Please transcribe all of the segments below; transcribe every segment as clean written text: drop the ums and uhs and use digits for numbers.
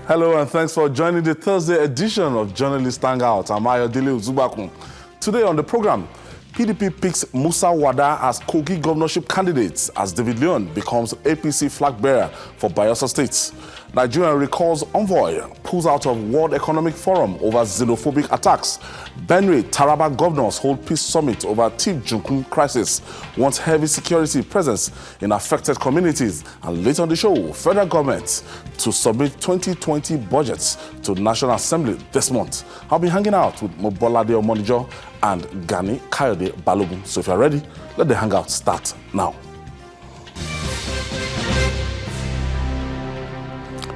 Hello and thanks for joining the Thursday edition of Journalist Hangout. I'm Ayodele Uzubakun. Today on the program, PDP picks Musa Wada as Kogi governorship candidate as David Leon becomes APC flag bearer for Bayelsa State. Nigeria recalls envoy pulls out of World Economic Forum over xenophobic attacks. Benue, Taraba governors hold peace summit over Tiv Junkun crisis. Wants heavy security presence in affected communities. And later on the show, federal government to submit 2020 budgets to National Assembly this month. I'll be hanging out with Mobolade Omonijo and Gani Kayode Balogun. So if you're ready, let the hangout start now.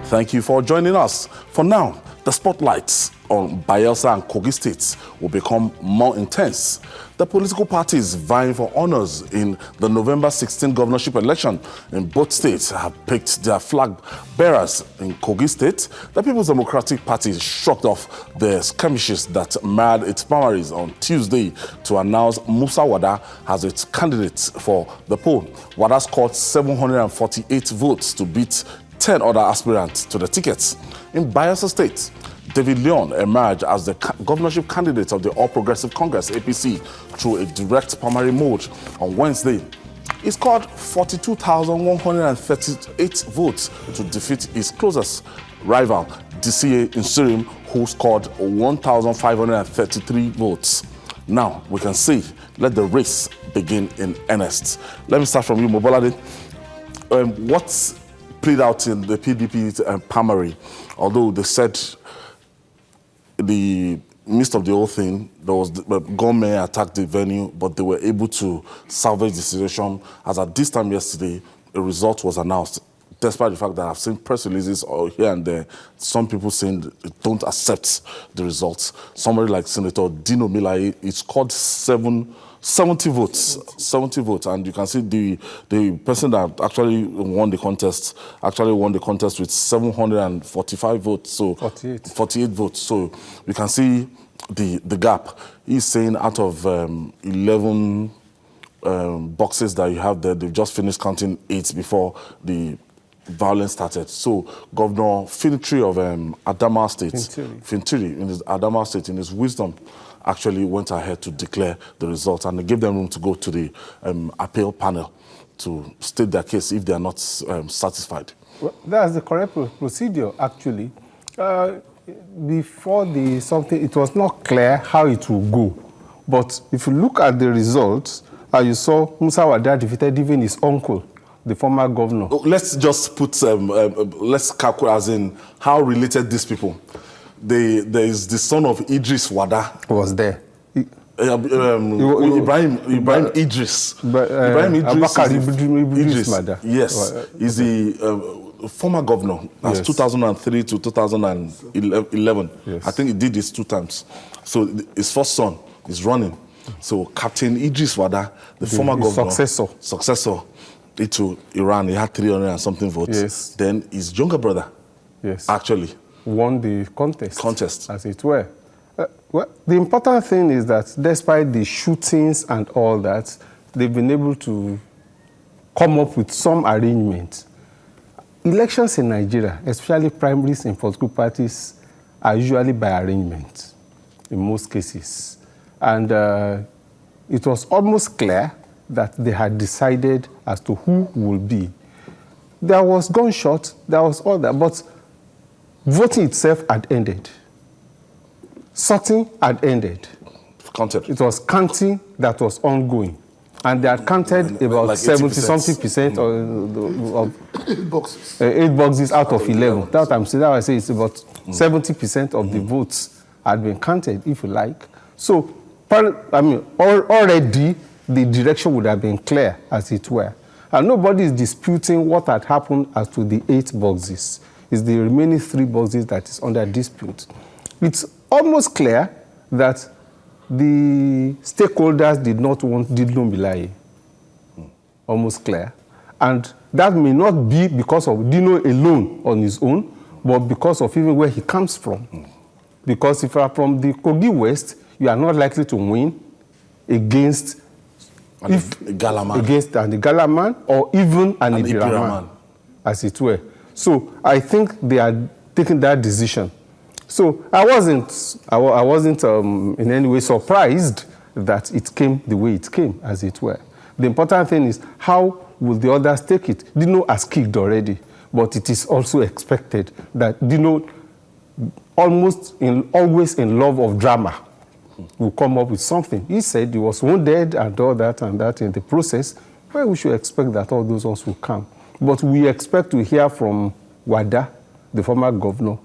Thank you for joining us. For now, the spotlights on Bayelsa and Kogi States will become more intense. The political parties vying for honors in the November 16 governorship election in both states have picked their flag bearers. In Kogi State, the People's Democratic Party shrugged off the skirmishes that marred its primaries on Tuesday to announce Musa Wada as its candidate for the poll. Wada scored 748 votes to beat 10 other aspirants to the tickets. In Bayelsa State, David Leon emerged as the governorship candidate of the All Progressive Congress, APC, through a direct primary mode on Wednesday. He scored 42,138 votes to defeat his closest rival, DCA Insurim, who scored 1,533 votes. Now, we can see, let the race begin in earnest. Let me start from you, Mobolade. What's played out in the PDP primary, although they said the midst of the whole thing, there was the gunmen attacked the venue, but they were able to salvage the situation. As at this time yesterday, a result was announced, despite the fact that I've seen press releases here and there, some people saying they don't accept the results. Somebody like Senator Dino Melaye, he scored 70 votes, and you can see the person that actually won the contest with 745 votes, so 48 votes. So you can see the gap. He's saying out of 11 boxes that you have there, they've just finished counting 8 before the violence started. So Governor Fintiri of Adamawa State, Fintiri in his Adamawa State, in his wisdom, actually went ahead to declare the results, and they gave them room to go to the appeal panel to state their case if they are not satisfied. Well, that's the correct procedure, actually. Before it was not clear how it will go. But if you look at the results, you saw Musa Wada defeated even his uncle, the former governor. Let's just put, let's calculate as in how related these people. There is the son of Idris Wada. Was there. Ibrahim Idris. Ibrahim Idris. Abubakar Idris Wada. Yes. He's the former governor. That's 2003 to 2011. Yes. I think he did this 2 times. So his first son is running. So Captain Idris Wada, the former governor. Successor. To Iran, he had 300 and something votes. Yes. Then his younger brother. Yes. Actually won the contest, as it were. Well, the important thing is that despite the shootings and all that, they've been able to come up with some arrangement. Elections in Nigeria, especially primaries in political parties, are usually by arrangement in most cases. And it was almost clear that they had decided as to who will be. There was gunshot, there was all that, but voting itself had ended. Sorting had ended. Counted. It was counting that was ongoing. And they had counted about like 70-something% of 8 boxes. 8 boxes out of 11. That I'm saying, I say it's about 70% of the votes had been counted, if you like. So, already the direction would have been clear, as it were. And nobody is disputing what had happened as to the 8 boxes. It's the remaining 3 boxes that is under dispute. It's almost clear that the stakeholders did not want Dino Melaye. Almost clear. And that may not be because of Dino alone on his own, but because of even where he comes from. Because if you are from the Kogi West, you are not likely to win against the Galaman or even an Ibiraman, as it were. So I think they are taking that decision. So I wasn't in any way surprised that it came the way it came, as it were. The important thing is, how will the others take it? Dino has kicked already, but it is also expected that Dino, always in love of drama, will come up with something. He said he was wounded and all that and that in the process. Well, we should expect that all those ones will come. But we expect to hear from Wada, the former governor,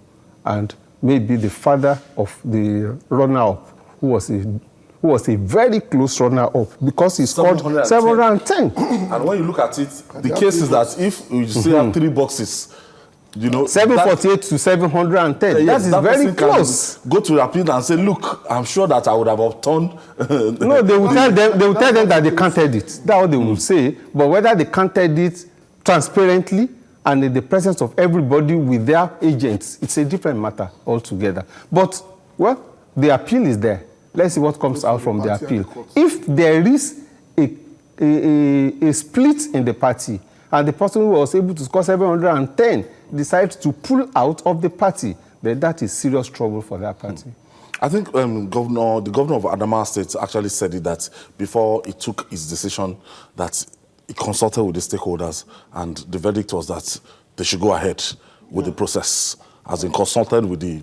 and maybe the father of the runner-up, who was a very close runner-up, because he scored 710. And when you look at it, the case is that if you still have 3 boxes, you know, 748 to 710. Yes, that is very close. Go to the appeal and say, look, I'm sure that I would have upturned. No, they will tell them that they counted it. That's what they will say. But whether they counted it transparently and in the presence of everybody with their agents, it's a different matter altogether. But, well, the appeal is there. Let's see what comes out from the appeal. If there is a split in the party, and the person who was able to score 710 decides to pull out of the party, then that is serious trouble for that party. I think the governor of Adamawa State actually said it, that before he took his decision, that he consulted with the stakeholders, and the verdict was that they should go ahead with the process, as in consulted with the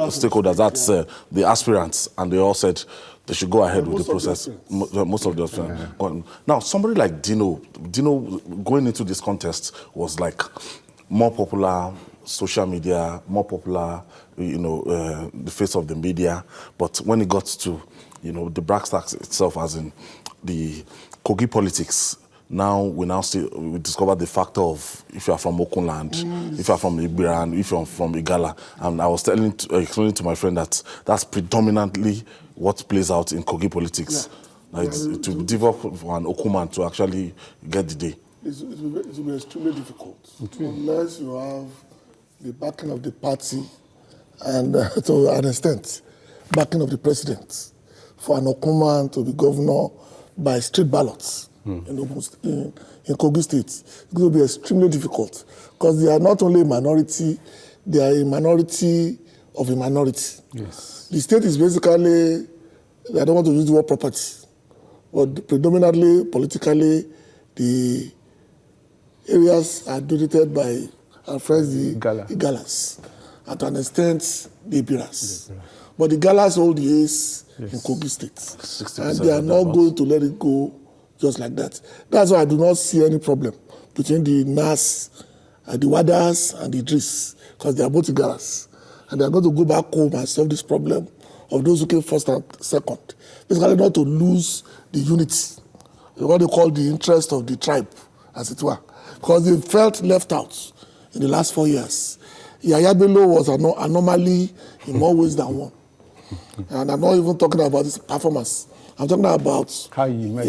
stakeholders, that's the aspirants, and they all said they should go ahead with the process. Most of the aspirants. Now, somebody like Dino going into this contest was like more popular, social media, more popular, you know, the face of the media. But when it got to, you know, the brass tacks itself, as in the Kogi politics, we discover the factor of if you are from Okunland, if you are from Ibrahim, if you are from Igala. And I was explaining to my friend that that's predominantly what plays out in Kogi politics. Yeah. Like to develop for an Okuman to actually get the day. It will be extremely difficult unless you have the backing of the party and to an extent, backing of the president for an Okuman to be governor by street ballots in Kogi State. It will be extremely difficult because they are not only a minority, they are a minority of a minority. Yes. The state is basically, I don't want to use the word property, but predominantly, politically, the areas are dominated by our friends, the Igalas, and to an extent, the Ibiras. But the Igalas hold the ace in Kogi State, and they are not going to let it go just like that. That's why I do not see any problem between the Nas, the Wadas, and the Idris, because they are both Igalas, and they are going to go back home and solve this problem of those who came first and second. Basically, not to lose the unity, what they call the interest of the tribe, as it were, because they felt left out in the last 4 years. Yaya Bello was an anomaly in more ways than one. And I'm not even talking about his performance. I'm talking about how you